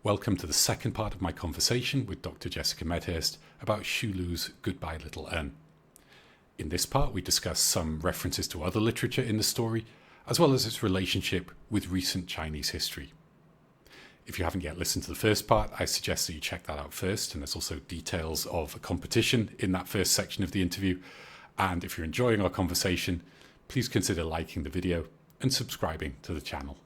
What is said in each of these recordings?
Welcome to the second part of my conversation with Dr. Jessica Medhurst about Xu Lu's Goodbye Little N. In this part, we discuss some references to other literature in the story, as well as its relationship with recent Chinese history. If you haven't yet listened to the first part, I suggest that you check that out first, and there's also details of a competition in that first section of the interview. And if you're enjoying our conversation, please consider liking the video and subscribing to the channel.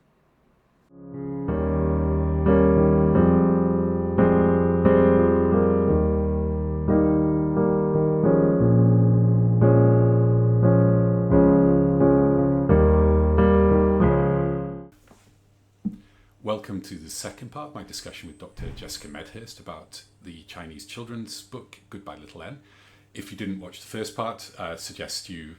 Welcome to the second part of my discussion with Dr. Jessica Medhurst about the Chinese children's book, Goodbye Little N. If you didn't watch the first part, I suggest you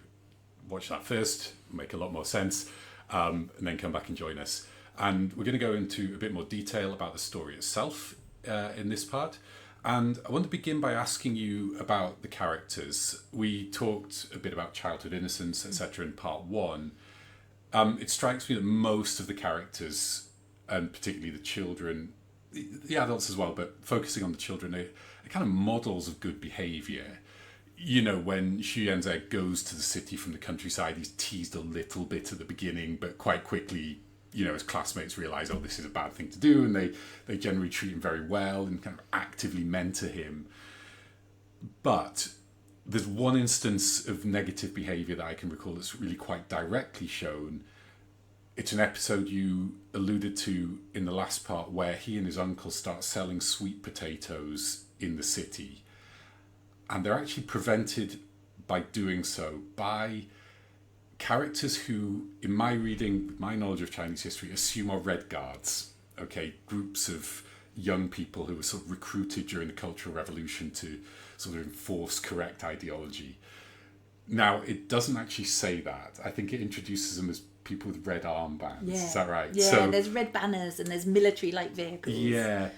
watch that first, it'll make a lot more sense, and then come back and join us. And we're going to go into a bit more detail about the story itself in this part. And I want to begin by asking you about the characters. We talked a bit about childhood innocence, etc. in part one. It strikes me that most of the characters, and particularly the children, the adults as well, but focusing on the children, they're kind of models of good behaviour. You know, when Xu Yanze goes to the city from the countryside, he's teased a little bit at the beginning, but quite quickly, you know, his classmates realise, oh, this is a bad thing to do, and they generally treat him very well and kind of actively mentor him. But there's one instance of negative behaviour that I can recall that's really quite directly shown. It's an episode you alluded to in the last part where he and his uncle start selling sweet potatoes in the city. And they're actually prevented by doing so by characters who, in my reading, with my knowledge of Chinese history, assume are Red Guards. Okay, groups of young people who were sort of recruited during the Cultural Revolution to sort of enforce correct ideology. Now, it doesn't actually say that. I think it introduces them as people with red armbands. Yeah. Is that right? Yeah, so, there's red banners and there's military-like vehicles. Yeah.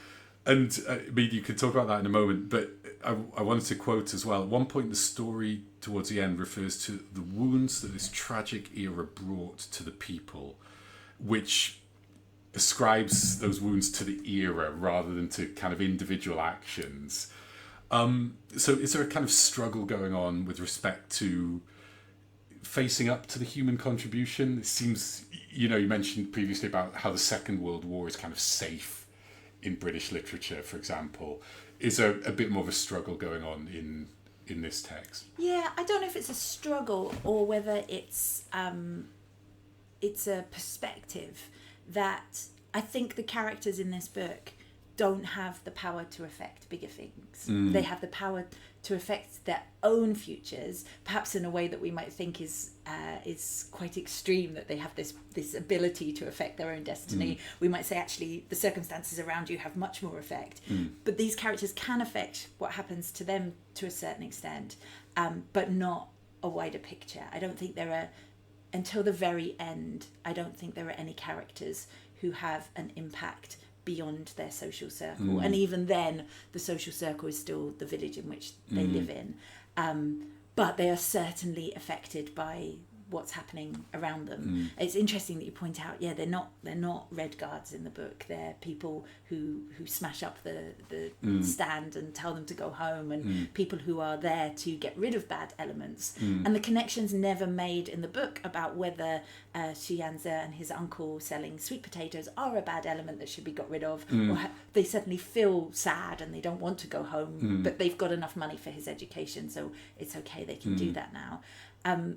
And I mean, you could talk about that in a moment, but I wanted to quote as well. At one point, the story towards the end refers to the wounds that this tragic era brought to the people, which ascribes those wounds to the era rather than to kind of individual actions. So is there a kind of struggle going on with respect to facing up to the human contribution? It seems, you know, you mentioned previously about how the Second World War is kind of safe in British literature, for example. Is there a bit more of a struggle going on in this text? Yeah, I don't know if it's a struggle or whether it's a perspective that I think the characters in this book don't have the power to affect bigger things. They have the power to affect their own futures, perhaps in a way that we might think is quite extreme, that they have this ability to affect their own destiny. We might say, actually, the circumstances around you have much more effect. But these characters can affect what happens to them to a certain extent, but not a wider picture. I don't think there are, until the very end, I don't think there are any characters who have an impact beyond their social circle. And even then, the social circle is still the village in which they live in. But they are certainly affected by what's happening around them. It's interesting that you point out, yeah, they're not Red Guards in the book. They're people who smash up the stand and tell them to go home, and people who are there to get rid of bad elements. And the connection's never made in the book about whether Xu Yanze and his uncle selling sweet potatoes are a bad element that should be got rid of. Or they certainly feel sad and they don't want to go home, but they've got enough money for his education, so it's okay, they can do that now.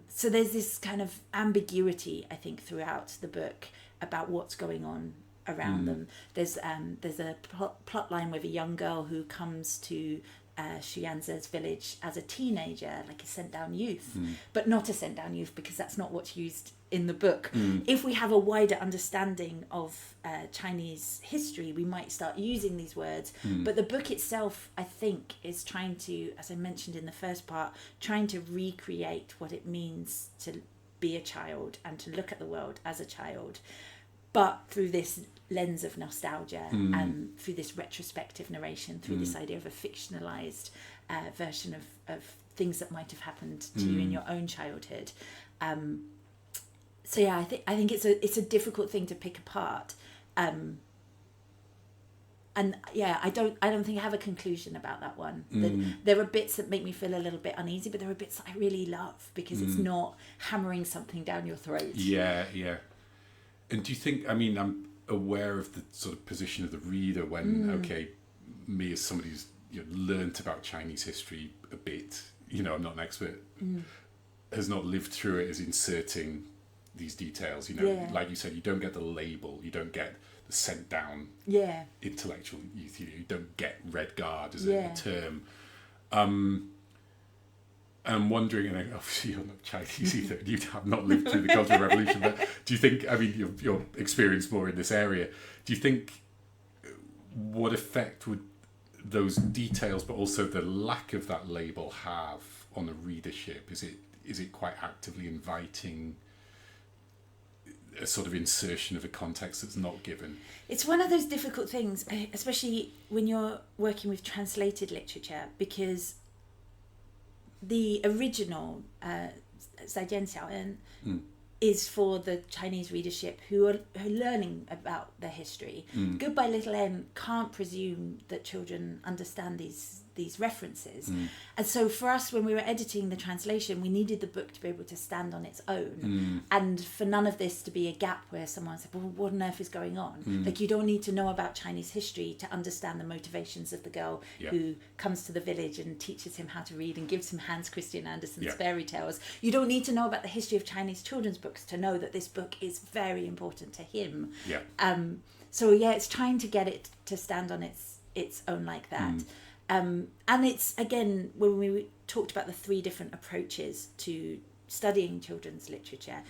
So there's this kind of ambiguity, I think, throughout the book about what's going on around them. There's a plot line with a young girl who comes to Xu Yanze's village as a teenager, like a sent down youth, but not a sent down youth because that's not what's used in the book. If we have a wider understanding of Chinese history, we might start using these words. But the book itself, I think, is trying to, as I mentioned in the first part, trying to recreate what it means to be a child and to look at the world as a child, but through this lens of nostalgia and through this retrospective narration, through this idea of a fictionalized version of things that might have happened to you in your own childhood. So yeah, I think it's a difficult thing to pick apart. And yeah, I don't think I have a conclusion about that one. There are bits that make me feel a little bit uneasy, but there are bits that I really love because it's not hammering something down your throat. Yeah. And do you think, I mean, I'm aware of the sort of position of the reader when, okay, me as somebody who's learnt about Chinese history a bit, I'm not an expert, has not lived through it, is inserting these details, like you said, you don't get the label, you don't get the sent down intellectual youth, you don't get Red Guard as a term. I'm wondering, and obviously you're not Chinese either, you have not lived through the Cultural Revolution, but do you think, I mean, you're experienced more in this area, do you think what effect would those details, but also the lack of that label, have on the readership? Is it quite actively inviting a sort of insertion of a context that's not given? It's one of those difficult things, especially when you're working with translated literature, because the original 再见小恩 is for the Chinese readership who are learning about their history. Goodbye Little N can't presume that children understand these references. And so for us, when we were editing the translation, we needed the book to be able to stand on its own, and for none of this to be a gap where someone said, well, what on earth is going on? Like, you don't need to know about Chinese history to understand the motivations of the girl who comes to the village and teaches him how to read and gives him Hans Christian Andersen's fairy tales. You don't need to know about the history of Chinese children's books to know that this book is very important to him. So it's trying to get it to stand on its own like that. And it's, again, when we talked about the 3 different approaches to studying children's literature,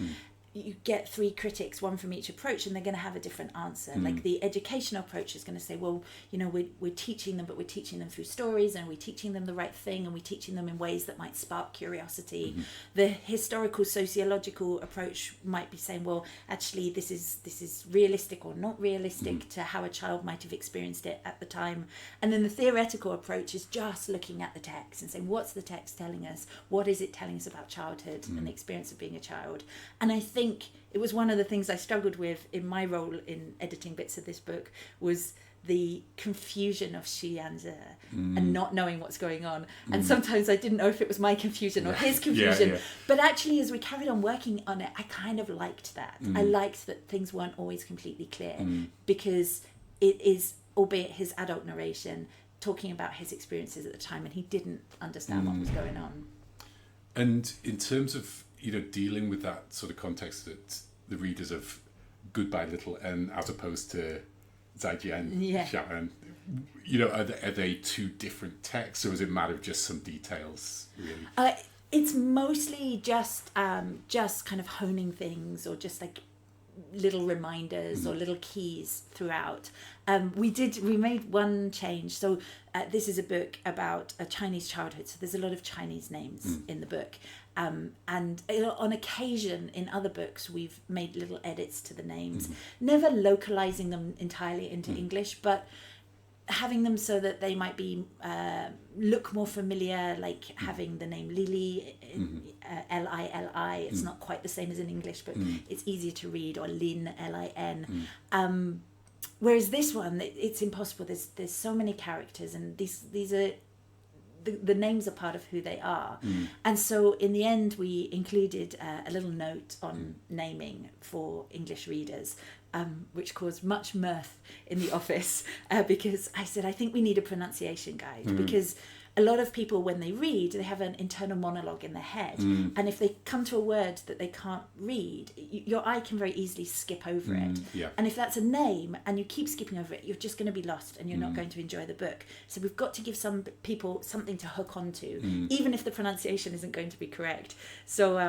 you get 3 critics, one from each approach, and they're going to have a different answer. Like, the educational approach is going to say, well, we're teaching them, but we're teaching them through stories, and we're teaching them the right thing, and we're teaching them in ways that might spark curiosity. The historical sociological approach might be saying, well, actually, this is realistic or not realistic to how a child might have experienced it at the time. And then the theoretical approach is just looking at the text and saying, what's the text telling us? What is it telling us about childhood and the experience of being a child? And I think it was one of the things I struggled with in my role in editing bits of this book, was the confusion of Xu Yanzi and not knowing what's going on. And sometimes I didn't know if it was my confusion or his confusion. But actually, as we carried on working on it, I kind of liked that. I liked that things weren't always completely clear, because it is, albeit his adult narration, talking about his experiences at the time, and he didn't understand what was going on. And in terms of dealing with that sort of context, that the readers of Goodbye Little N as opposed to 再见小恩, are they 2 different texts, or is it a matter of just some details, really? It's mostly just kind of honing things, or just like little reminders or little keys throughout. We made one change. So this is a book about a Chinese childhood, so there's a lot of Chinese names in the book. And on occasion in other books we've made little edits to the names, never localizing them entirely into English, but having them so that they might be look more familiar, like having the name Lili, Lili. It's not quite the same as in English, but it's easier to read, or Lin, Lin. Whereas this one, it's impossible. There's so many characters, and these are the names are part of who they are. And so in the end we included a little note on naming for English readers, which caused much mirth in the office, because I said, I think we need a pronunciation guide, because a lot of people, when they read, they have an internal monologue in their head, and if they come to a word that they can't read, your eye can very easily skip over it. And if that's a name and you keep skipping over it, you're just going to be lost and you're not going to enjoy the book. So we've got to give some people something to hook onto, even if the pronunciation isn't going to be correct. So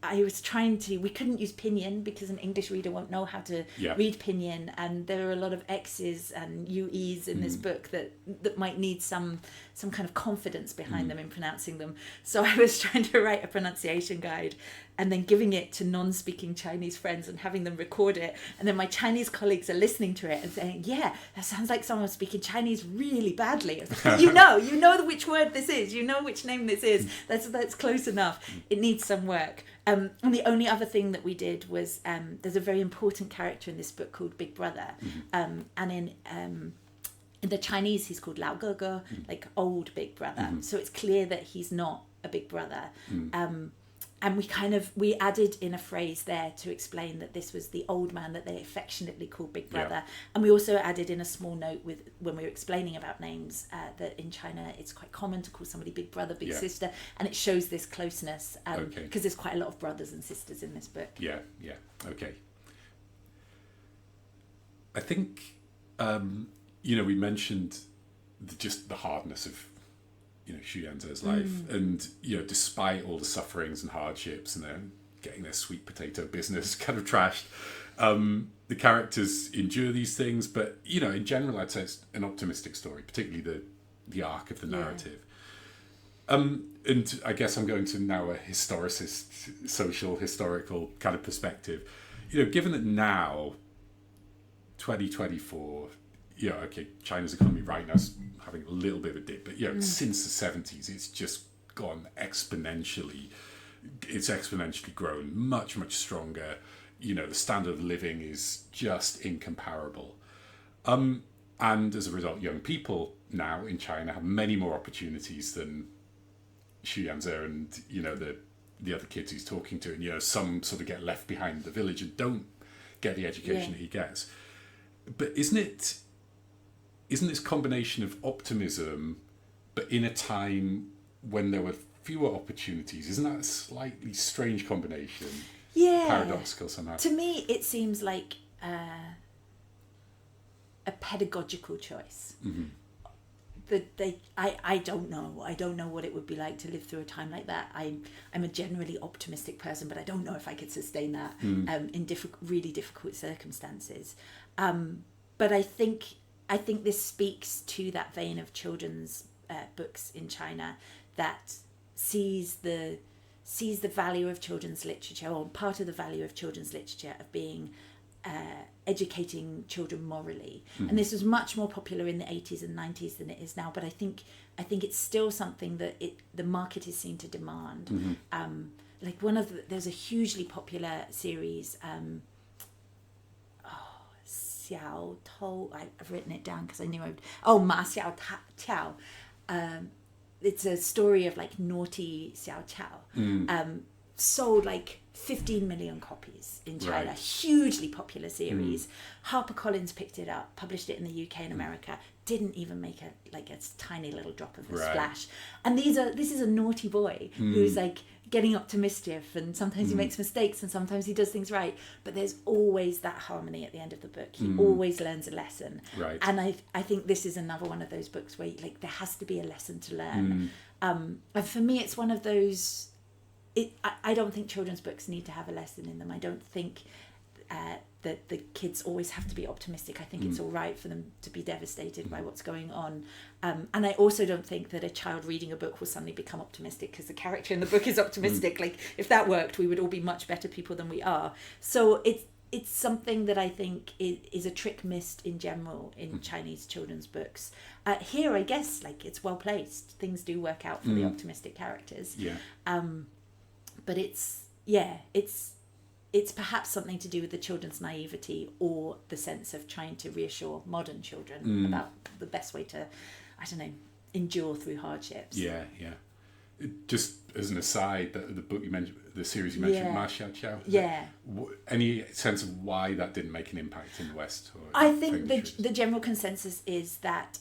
I was trying to, we couldn't use pinyin because an English reader won't know how to read pinyin, and there are a lot of X's and UE's in this book that might need some kind of confidence behind them in pronouncing them. So I was trying to write a pronunciation guide and then giving it to non-speaking Chinese friends and having them record it. And then my Chinese colleagues are listening to it and saying, yeah, that sounds like someone speaking Chinese really badly. You know which word this is. You know which name this is. That's close enough. It needs some work. And the only other thing that we did was, there's a very important character in this book called Big Brother. And in the Chinese, he's called Lao Ge, like old Big Brother. So it's clear that he's not a big brother. And we added in a phrase there to explain that this was the old man that they affectionately called Big Brother. And we also added in a small note when we were explaining about names that in China it's quite common to call somebody Big Brother, Big Sister, and it shows this closeness because there's quite a lot of brothers and sisters in this book. Okay. I think we mentioned just the hardness of Xu Yanzhe's life, and despite all the sufferings and hardships and then getting their sweet potato business kind of trashed, the characters endure these things. But in general, I'd say it's an optimistic story, particularly the arc of the narrative. And I guess I'm going to now a historicist, historical kind of perspective. Given that now, 2024. China's economy right now is having a little bit of a dip, but since the 70s, it's just gone exponentially. It's exponentially grown, much, much stronger. The standard of living is just incomparable. And as a result, young people now in China have many more opportunities than Xu Yanzhe and, the other kids he's talking to. And, some sort of get left behind in the village and don't get the education that he gets. But isn't this combination of optimism, but in a time when there were fewer opportunities, isn't that a slightly strange combination? Yeah. Paradoxical somehow. To me, it seems like a pedagogical choice. I don't know. I don't know what it would be like to live through a time like that. I'm a generally optimistic person, but I don't know if I could sustain that in really difficult circumstances. But I think this speaks to that vein of children's books in China that sees the value of children's literature, or part of the value of children's literature of being educating children morally. And this was much more popular in the 80s and 90s than it is now. But I think it's still something that the market is seen to demand. Like there's a hugely popular series. Xiao Tou, I've written it down because I knew Ma Xiao Tiao. It's a story of like naughty Xiao Qiao. Sold like 15 million copies in China. Right. Hugely popular series. HarperCollins picked it up, published it in the UK and America. Didn't even make a tiny little drop of a splash. And this is a naughty boy who's like getting up to mischief, and sometimes he makes mistakes and sometimes he does things right, but there's always that harmony at the end of the book. He always learns a lesson. Right. And I think this is another one of those books where there has to be a lesson to learn. And for me, it's one of those. I don't think children's books need to have a lesson in them. I don't think that the kids always have to be optimistic. I think it's all right for them to be devastated by what's going on. And I also don't think that a child reading a book will suddenly become optimistic because the character in the book is optimistic. Like, if that worked, we would all be much better people than we are. So it's something that I think is a trick missed in general in Chinese children's books. Here, I guess, it's well placed. Things do work out for the optimistic characters. Yeah. But it's perhaps something to do with the children's naivety, or the sense of trying to reassure modern children about the best way to, endure through hardships. Yeah. Just as an aside, the book you mentioned, the series you mentioned, Ma Xiao Qiao. Yeah. Any sense of why that didn't make an impact in the West? I think the general consensus is that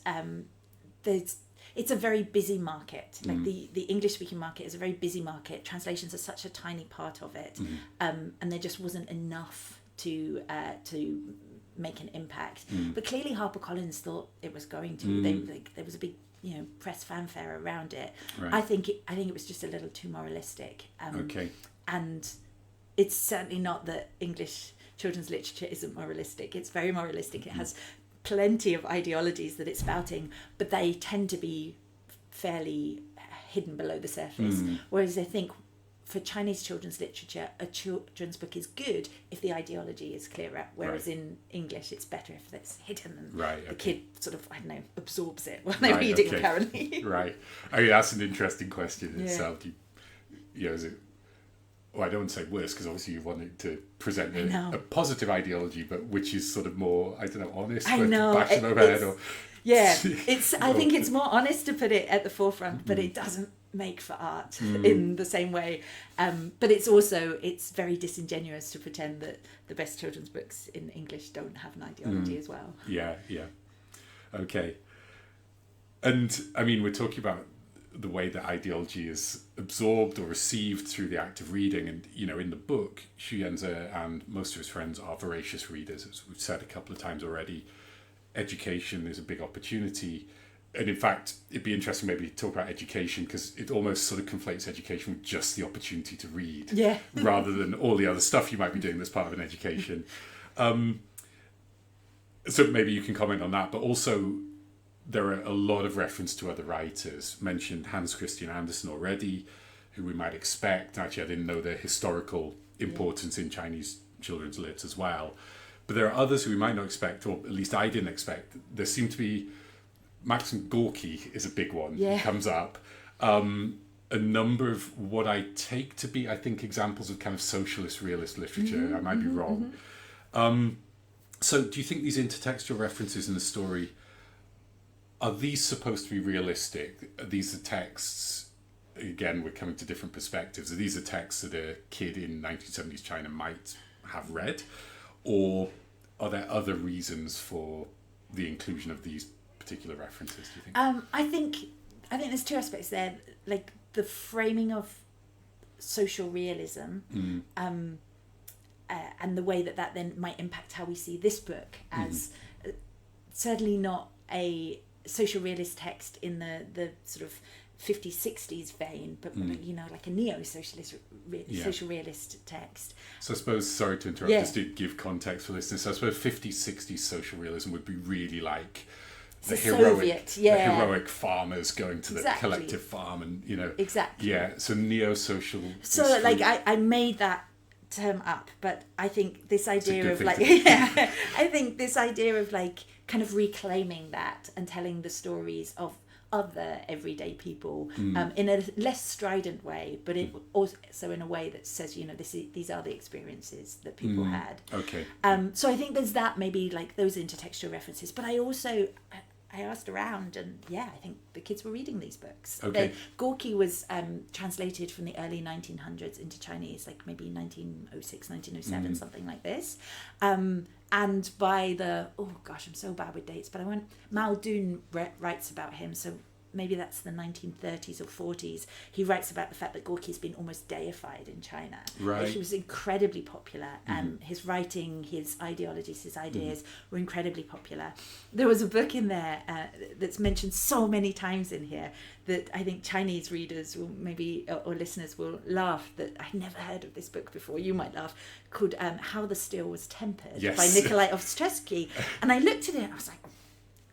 it's a very busy market. Like the English-speaking market is a very busy market. Translations are such a tiny part of it, and there just wasn't enough to make an impact. But clearly, HarperCollins thought it was going to. There was a big, press fanfare around it. Right. I think it was just a little too moralistic. And it's certainly not that English children's literature isn't moralistic. It's very moralistic. It has plenty of ideologies that it's spouting, but they tend to be fairly hidden below the surface. Whereas I think for Chinese children's literature, a children's book is good if the ideology is clearer, whereas in English it's better if it's hidden and the kid sort of, I don't know, absorbs it while they're reading, apparently. Right. I mean, that's an interesting question in itself. Is it, well, I don't want to say worse, because obviously you want it to present a positive ideology, but which is sort of more, I don't know, honest, I know. Bash them overhead or... Yeah, I think it's more honest to put it at the forefront, but it doesn't make for art in the same way. But it's very disingenuous to pretend that the best children's books in English don't have an ideology as well. Yeah. Okay. And, I mean, we're talking about the way that ideology is absorbed or received through the act of reading. And, in the book, Xu Yanze and most of his friends are voracious readers, as we've said a couple of times already. Education is a big opportunity, and in fact it'd be interesting maybe to talk about education, because it almost sort of conflates education with just the opportunity to read, rather than all the other stuff you might be doing that's part of an education. So maybe you can comment on that, but also there are a lot of reference to other writers. Mentioned Hans Christian Andersen already, who we might expect. Actually, I didn't know their historical importance in Chinese children's lit as well. But there are others who we might not expect, or at least I didn't expect. There seem to be... Maxim Gorky is a big one. He comes up. A number of what I take to be, I think, examples of kind of socialist realist literature. I might be wrong. So do you think these intertextual references in the story, are these supposed to be realistic? Are these the texts... Again, we're coming to different perspectives. Are these the texts that a kid in 1970s China might have read? Or are there other reasons for the inclusion of these particular references, do you think? I think there's two aspects there, like the framing of social realism, and the way that then might impact how we see this book as certainly not a social realist text in the sort of 50s, 60s vein, but like a neo-socialist social realist text. So I suppose, sorry to interrupt, just to give context for listeners, so I suppose 50s, 60s social realism would be really like the heroic farmers going to the collective farm, and so neo-social. So like I made that term up, but I think this idea of like I think this idea of like kind of reclaiming that and telling the stories of other everyday people in a less strident way, but it also in a way that says, these are the experiences that people had. Okay. So I think there's that, maybe like those intertextual references, but I asked around, and I think the kids were reading these books. Okay. Gorky was translated from the early 1900s into Chinese, like maybe 1906, 1907, something like this. And by the, I'm so bad with dates, but Mao Dun writes about him, so maybe that's the 1930s or 40s. He writes about the fact that Gorky's been almost deified in China. Right. He was incredibly popular, and his writing, his ideologies, his ideas were incredibly popular. There was a book in there that's mentioned so many times in here that I think Chinese readers will maybe, or listeners will laugh, that I never heard of this book before. You might laugh. Called How the Steel Was Tempered by Nikolai Ostresky. And I looked at it and I was like,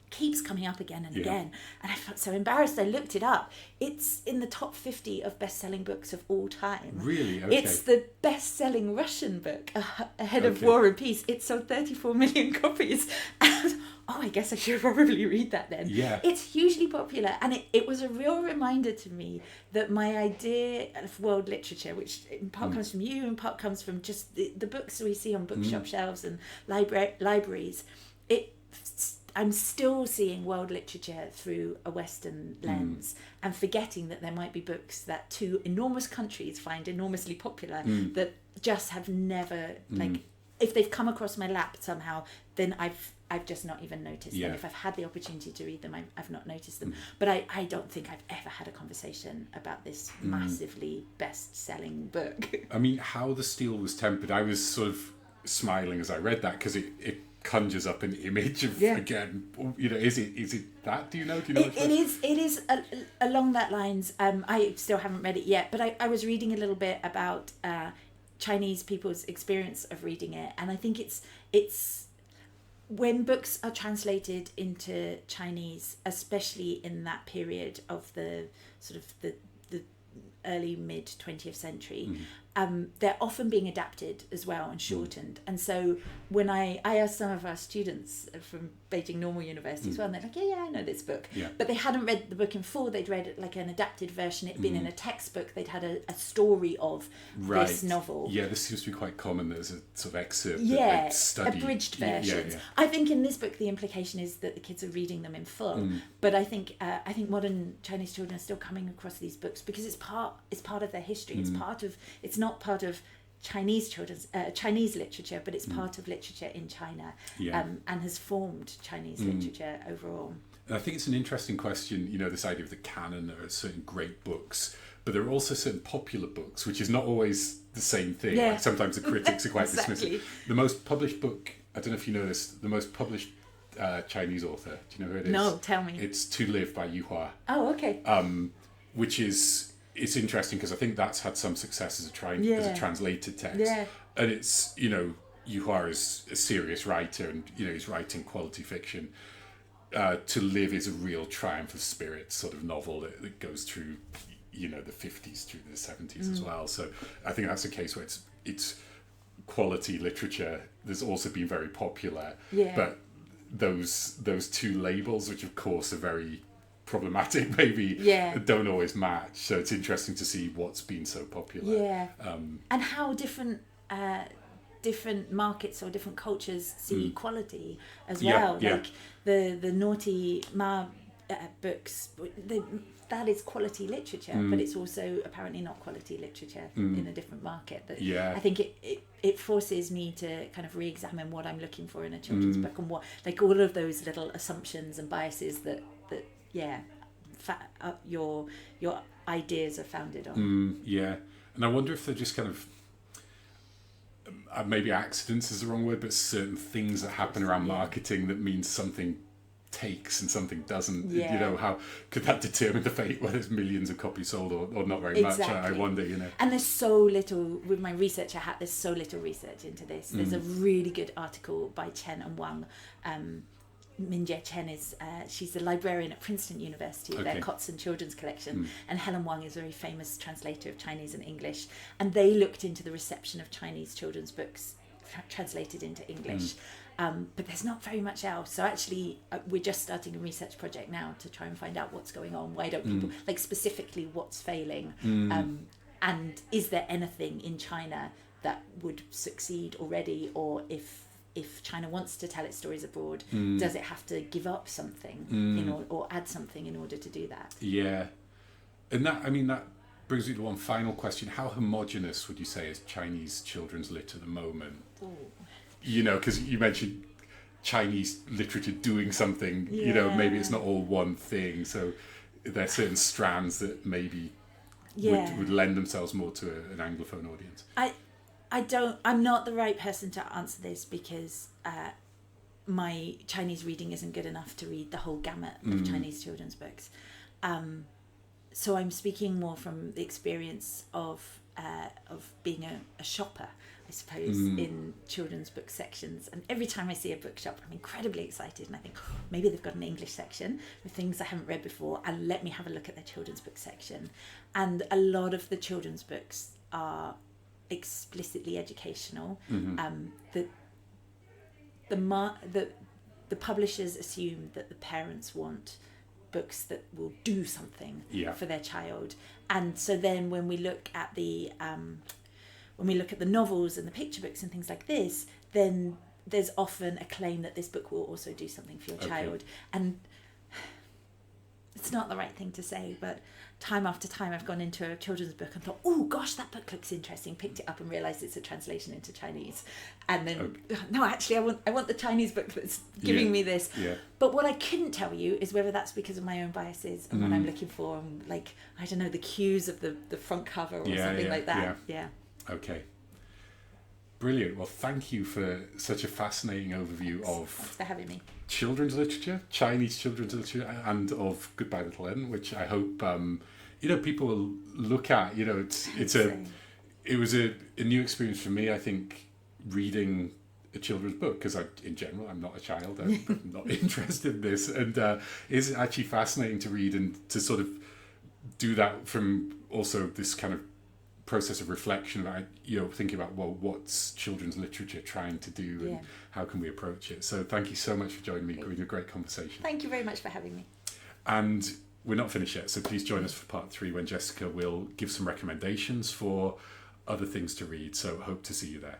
keeps coming up again and again, and I felt so embarrassed. I looked it up. It's in the top 50 of best-selling books of all time. Really? Okay. It's the best-selling Russian book ahead of War and Peace. It sold 34 million copies. And I guess I should probably read that then. Yeah. It's hugely popular, and it was a real reminder to me that my idea of world literature, which in part comes from you, in part comes from just the books we see on bookshop shelves and libraries, I'm still seeing world literature through a Western lens and forgetting that there might be books that two enormous countries find enormously popular that just have never, like, if they've come across my lap somehow, then I've just not even noticed them. If I've had the opportunity to read them, I've not noticed them. But I don't think I've ever had a conversation about this massively best-selling book. I mean, How the Steel Was Tempered, I was sort of smiling as I read that, because it conjures up an image of, again, is it that? Do you know? It is along that lines. I still haven't read it yet, but I was reading a little bit about Chinese people's experience of reading it, and I think it's when books are translated into Chinese, especially in that period of the sort of the early mid 20th century, they're often being adapted as well and shortened. And so when I asked some of our students from Beijing Normal University as well, and they're like, yeah, I know this book. Yeah. But they hadn't read the book in full. They'd read like an adapted version. It'd been in a textbook. They'd had a story of this novel. Yeah, this seems to be quite common. There's a sort of excerpt Yeah, that study. abridged versions. Yeah. I think in this book the implication is that the kids are reading them in full. But I think modern Chinese children are still coming across these books because it's part of their history. It's not part of Chinese literature, but it's part of literature in China, and has formed Chinese literature overall. And I think it's an interesting question, this idea of the canon. There are certain great books, but there are also certain popular books, which is not always the same thing. Yeah. Like sometimes the critics are quite Exactly. dismissive. The most published book, I don't know if you know this, the most published Chinese author, do you know who it is? No, tell me. It's To Live by Yu Hua. Oh, okay. Which is, it's interesting because I think that's had some success as a translated text. Yeah. And it's, Yu Hua is a serious writer and, he's writing quality fiction. To Live is a real triumph of spirit sort of novel that goes through, the 50s through the 70s as well. So I think that's a case where it's quality literature that's also been very popular. Yeah. But those two labels, which of course are very problematic, maybe don't always match. So it's interesting to see what's been so popular. Yeah. And how different markets or different cultures see quality as well. Yeah. Like the Naughty Ma books, that is quality literature, but it's also apparently not quality literature in a different market. I think it forces me to kind of re-examine what I'm looking for in a children's book, and what, like, all of those little assumptions and biases that your ideas are founded on. And I wonder if they're just kind of maybe accidents is the wrong word, but certain things that happen around marketing that means something takes and something doesn't. How could that determine the fate whether there's millions of copies sold or not very much? I wonder. And there's so little, with my research there's so little research into this. There's a really good article by Chen and Wang. Minjie Chen is she's the librarian at Princeton University, their Kotzen Children's Collection, and Helen Wang is a very famous translator of Chinese and English, and they looked into the reception of Chinese children's books translated into English. But there's not very much else. So actually, we're just starting a research project now to try and find out what's going on. Why don't people, like, specifically what's failing, and is there anything in China that would succeed already, or if China wants to tell its stories abroad, does it have to give up something or add something in order to do that? Yeah. And that brings me to one final question. How homogenous would you say is Chinese children's lit at the moment? Ooh. Because you mentioned Chinese literature doing something, maybe it's not all one thing. So there are certain strands that maybe would lend themselves more to an Anglophone audience. I'm not the right person to answer this because my Chinese reading isn't good enough to read the whole gamut of Chinese children's books. So I'm speaking more from the experience of being a shopper, I suppose, in children's book sections. And every time I see a bookshop, I'm incredibly excited, and I think, maybe they've got an English section with things I haven't read before, and let me have a look at their children's book section. And a lot of the children's books are explicitly educational. The publishers assume that the parents want books that will do something for their child, and so then when we look at the novels and the picture books and things like this, then there's often a claim that this book will also do something for your child, and it's not the right thing to say, but time after time I've gone into a children's book and thought, oh gosh, that book looks interesting, picked it up and realised it's a translation into Chinese, and then no, actually I want the Chinese book that's giving me this. But what I couldn't tell you is whether that's because of my own biases and what I'm looking for, and, like, I don't know, the cues of the front cover or something like that. Okay, brilliant. Well, thank you for such a fascinating overview of Thanks for having me. Children's literature, Chinese children's literature, and of Goodbye Little Eden, which I hope people will look at. It was a new experience for me, I think, reading a children's book, because in general I'm not a child, I'm not interested in this, and it's actually fascinating to read and to sort of do that from also this kind of process of reflection about, thinking about, well, what's children's literature trying to do and how can we approach it. So thank you so much for joining me. It's been a great conversation. Thank you very much for having me. And we're not finished yet, so please join us for part 3 when Jessica will give some recommendations for other things to read. So hope to see you there.